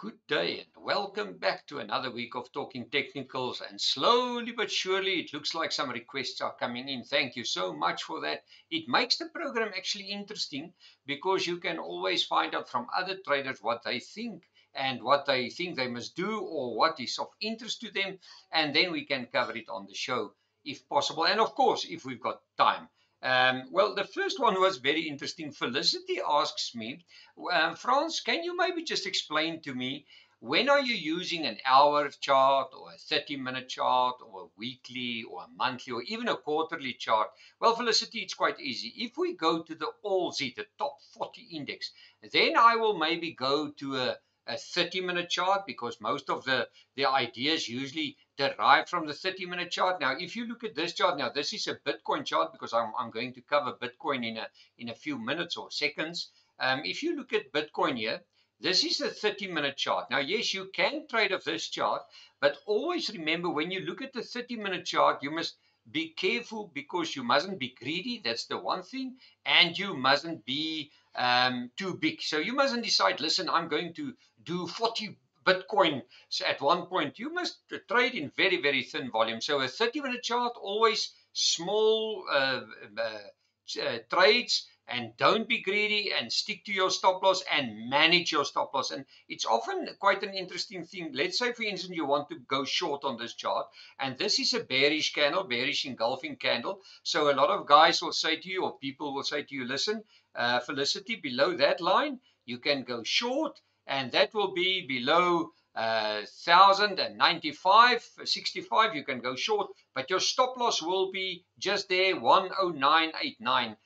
Good day and welcome back to another week of Talking Technicals. And slowly but surely, it looks like some requests are coming in. Thank you so much for that. It makes the program actually interesting because you can always find out from other traders what they think and what they think they must do or what is of interest to them. And then we can cover it on the show if possible. And of course, if we've got time. Well, the first one was very interesting. Felicity asks me, Frans, can you maybe just explain to me when are you using an hour chart or a 30-minute chart or a weekly or a monthly or even a quarterly chart? Well, Felicity, it's quite easy. If we go to the All-Z, the top 40 index, then I will maybe go to a 30-minute chart because most of the ideas usually derive from the 30-minute chart. Now, if you look at this chart, now this is a Bitcoin chart because I'm going to cover Bitcoin in a few minutes or seconds. If you look at Bitcoin here, this is a 30-minute chart. Now, yes, you can trade off this chart, but always remember when you look at the 30-minute chart, you must be careful because you mustn't be greedy. That's the one thing. And you mustn't be too big. So you mustn't decide, listen, I'm going to do 40 Bitcoin at one point. You must trade in very, very thin volume. So a 30-minute chart, always small trades, and don't be greedy and stick to your stop loss and manage your stop loss. And it's often quite an interesting thing. Let's say, for instance, you want to go short on this chart, and this is a bearish candle, bearish engulfing candle. So a lot of guys will say to you, or people will say to you, listen, Felicity, below that line, you can go short, and that will be below 1095.65. You can go short, but your stop loss will be just there, 109.89.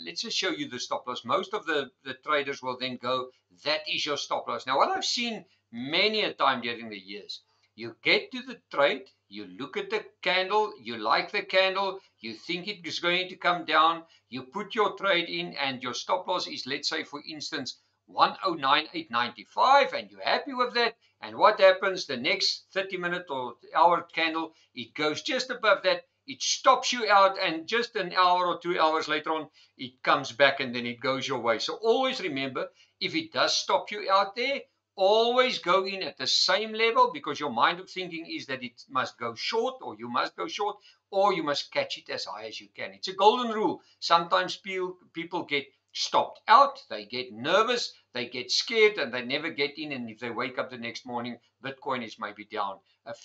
Let's just show you the stop loss. Most of the traders will then go, that is your stop loss. Now, what I've seen many a time during the years, you get to the trade, you look at the candle, you like the candle, you think it is going to come down, you put your trade in, and your stop loss is, let's say, for instance, 109.895, and you're happy with that. And what happens? The next 30-minute or hour candle, it goes just above that. It stops you out, and just an hour or 2 hours later on, it comes back and then it goes your way. So always remember, if it does stop you out there, always go in at the same level, because your mind of thinking is that it must go short, or you must go short, or you must catch it as high as you can. It's a golden rule. Sometimes people get stopped out, they get nervous, they get scared, and they never get in. And if they wake up the next morning, Bitcoin is maybe down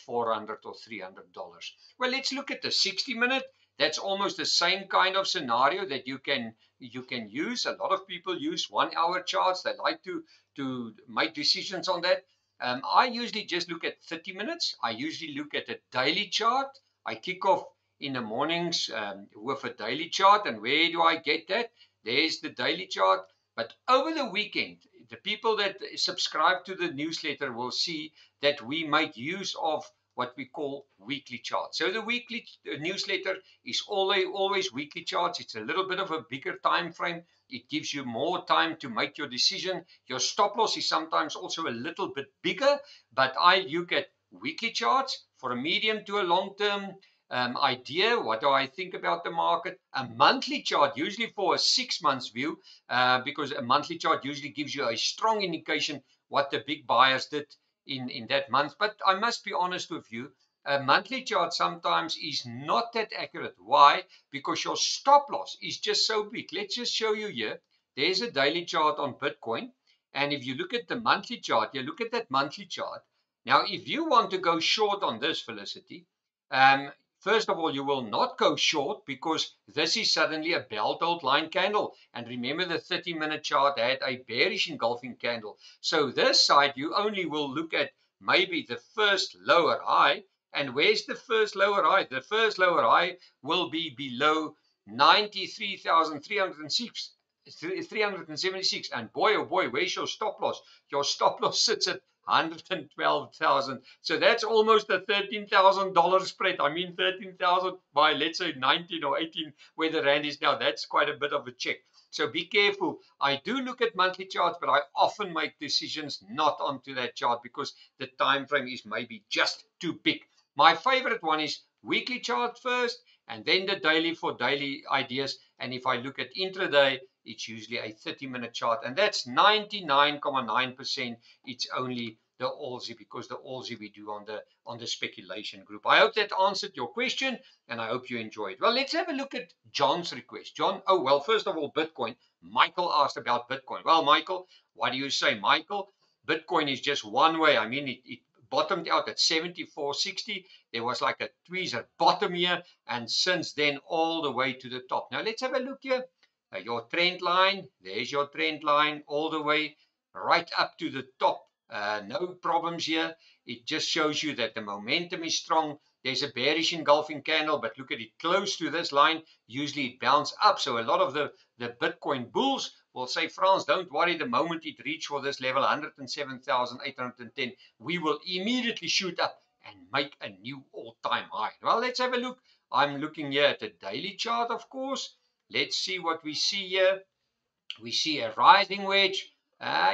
$400 or $300. Well, let's look at the 60-minute. That's almost the same kind of scenario that you can use. A lot of people use 1 hour charts. They like to make decisions on that. I usually just look at 30 minutes. I usually look at a daily chart. I kick off in the mornings with a daily chart. And where do I get that? There's the daily chart. But over the weekend, the people that subscribe to the newsletter will see that we make use of what we call weekly charts. So the weekly newsletter is always weekly charts. It's a little bit of a bigger time frame. It gives you more time to make your decision. Your stop loss is sometimes also a little bit bigger, but I look at weekly charts for a medium to a long term idea. What do I think about the market? A monthly chart, usually for a 6 months view, because a monthly chart usually gives you a strong indication what the big buyers did in that month. But I must be honest with you, a monthly chart sometimes is not that accurate. Why? Because your stop loss is just so big. Let's just show you here. There's a daily chart on Bitcoin. And if you look at the monthly chart, you look at that monthly chart. Now, if you want to go short on this, Felicity, first of all, you will not go short because this is suddenly a bell-toed line candle. And remember, the 30-minute chart had a bearish engulfing candle. So this side, you only will look at maybe the first lower high. And where's the first lower high? The first lower high will be below 93,376. And boy, oh boy, where's your stop loss? Your stop loss sits at 112,000. So that's almost a $13,000 spread. I mean, 13,000 by, let's say, 19 or 18, where the rand is now. That's quite a bit of a check. So be careful. I do look at monthly charts, but I often make decisions not onto that chart because the time frame is maybe just too big. My favorite one is weekly chart first, and then the daily for daily ideas. And if I look at intraday, it's usually a 30-minute chart, and that's 99.9%. It's only the Aussie, because the Aussie we do on the speculation group. I hope that answered your question, and I hope you enjoyed. Well, let's have a look at John's request. John, oh well, first of all, Bitcoin. Michael asked about Bitcoin. Well, Michael, what do you say, Michael? Bitcoin is just one way. I mean, it bottomed out at 74.60. There was like a tweezer bottom here, and since then all the way to the top. Now let's have a look here. Your trend line, there's your trend line all the way right up to the top. No problems here. It just shows you that the momentum is strong. There's a bearish engulfing candle, but look at it close to this line. Usually it bounces up. So a lot of the Bitcoin bulls will say, Frans, don't worry, the moment it reaches for this level, 107,810, we will immediately shoot up and make a new all-time high. Well, let's have a look. I'm looking here at the daily chart, of course. Let's see what we see here. We see a rising wedge.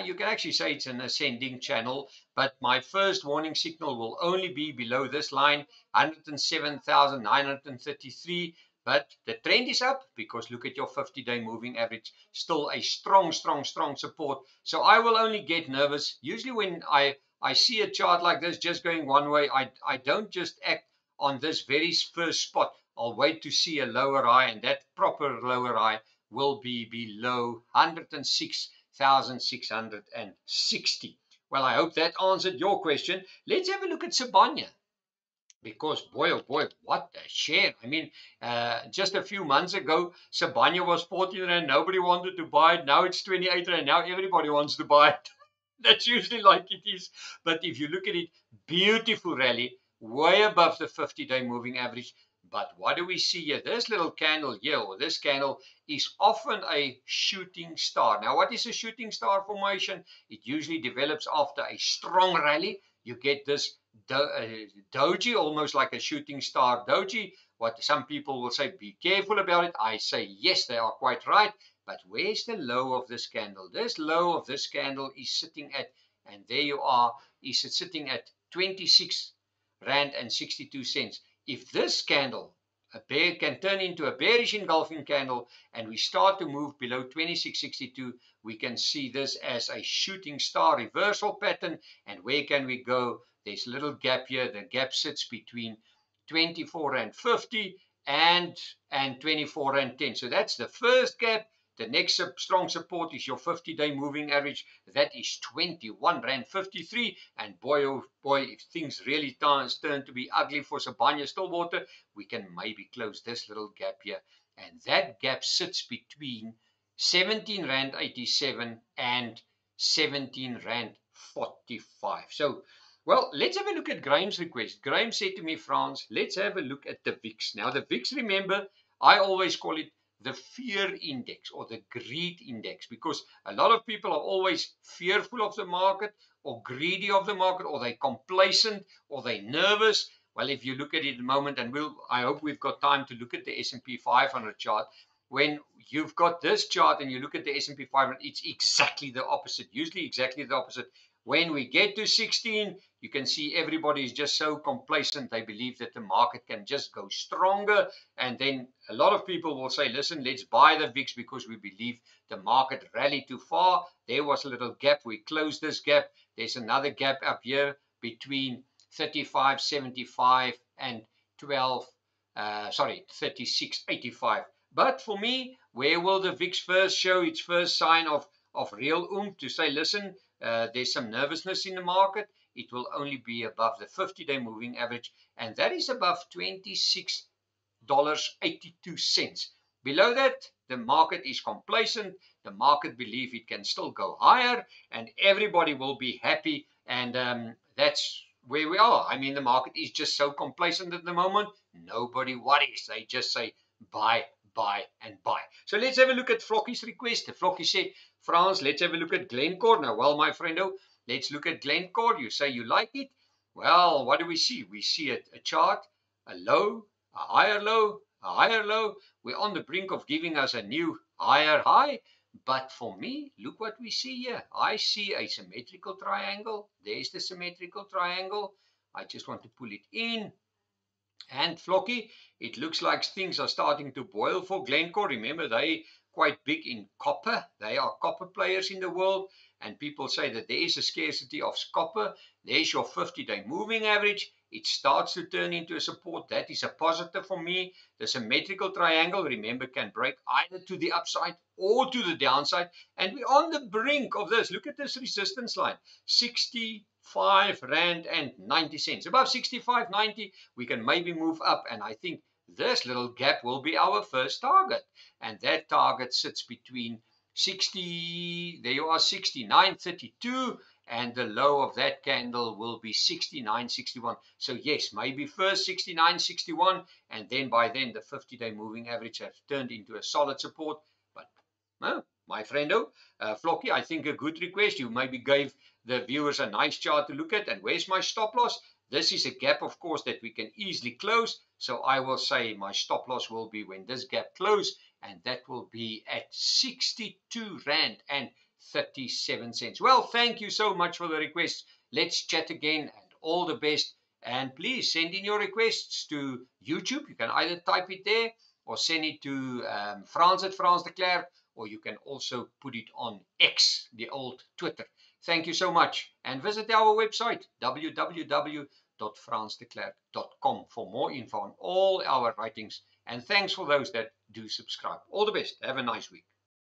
You can actually say it's an ascending channel, but my first warning signal will only be below this line, 107,933. But the trend is up, because look at your 50-day moving average, still a strong support. So I will only get nervous. Usually when I see a chart like this just going one way, I don't just act on this very first spot. I'll wait to see a lower high, and that proper lower high will be below 106,660. Well, I hope that answered your question. Let's have a look at Sibanye, because boy, oh boy, what a share. I mean, just a few months ago, Sibanye was 14 rand. Nobody wanted to buy it. Now it's 28 rand. Now everybody wants to buy it. That's usually like it is. But if you look at it, beautiful rally, way above the 50-day moving average. But what do we see here? This little candle here, or this candle, is often a shooting star. Now, what is a shooting star formation? It usually develops after a strong rally. You get this doji, almost like a shooting star doji. What some people will say, be careful about it. I say, yes, they are quite right. But where's the low of this candle? This low of this candle is sitting at, and there you are, is it sitting at 26 rand and 62 cents. If this candle, a bear, can turn into a bearish engulfing candle, and we start to move below 26.62, we can see this as a shooting star reversal pattern. And where can we go? There's a little gap here. The gap sits between 24.50 and 24.10. So that's the first gap. The next strong support is your 50-day moving average. That is 21.53. And boy, oh boy, if things really turn to be ugly for Sibanye-Stillwater, we can maybe close this little gap here. And that gap sits between 17 rand 87 and 17 rand 45. So, well, let's have a look at Graham's request. Graham said to me, Frans, let's have a look at the VIX. Now, the VIX, remember, I always call it the fear index or the greed index, because a lot of people are always fearful of the market or greedy of the market, or they're complacent or they're nervous. Well, if you look at it at the moment, and I hope we've got time to look at the S&P 500 chart. When you've got this chart and you look at the S&P 500, it's exactly the opposite, usually exactly the opposite. When we get to 16, you can see everybody is just so complacent. They believe that the market can just go stronger. And then a lot of people will say, listen, let's buy the VIX because we believe the market rallied too far. There was a little gap. We closed this gap. There's another gap up here between 35.75 and 36.85. But for me, where will the VIX first show its first sign of real oomph to say, listen, there's some nervousness in the market? It will only be above the 50-day moving average, and that is above $26.82. Below that, the market is complacent. The market believes it can still go higher, and everybody will be happy. And that's where we are. I mean, the market is just so complacent at the moment. Nobody worries. They just say buy, buy, and buy. So let's have a look at Flokky's request. Flocky said, Frans, let's have a look at Glencore. Now, well, my friendo, let's look at Glencore. You say you like it. Well, what do we see? We see a chart, a low, a higher low, a higher low. We're on the brink of giving us a new higher high. But for me, look what we see here. I see a symmetrical triangle. There's the symmetrical triangle. I just want to pull it in. And Flocky, it looks like things are starting to boil for Glencore. Remember, they quite big in copper. They are copper players in the world, and people say that there is a scarcity of copper. There's your 50-day moving average. It starts to turn into a support. That is a positive for me. The symmetrical triangle, remember, can break either to the upside or to the downside, and we're on the brink of this. Look at this resistance line, 65 Rand and 90 cents. Above 65.90, we can maybe move up, and I think this little gap will be our first target, and that target sits between 60, there you are, 69.32, and the low of that candle will be 69.61. So yes, maybe first 69.61, and then by then the 50-day moving average has turned into a solid support. But my friendo, Flocky, I think a good request. You maybe gave the viewers a nice chart to look at. And where's my stop loss? This is a gap, of course, that we can easily close. So I will say my stop loss will be when this gap closes, and that will be at 62 Rand and 37 cents. Well, thank you so much for the requests. Let's chat again, and all the best. And please send in your requests to YouTube. You can either type it there or send it to Frans at Frans de Klerk, or you can also put it on X, the old Twitter. Thank you so much, and visit our website www.fransdeklerk.com for more info on all our writings, and thanks for those that do subscribe. All the best. Have a nice week.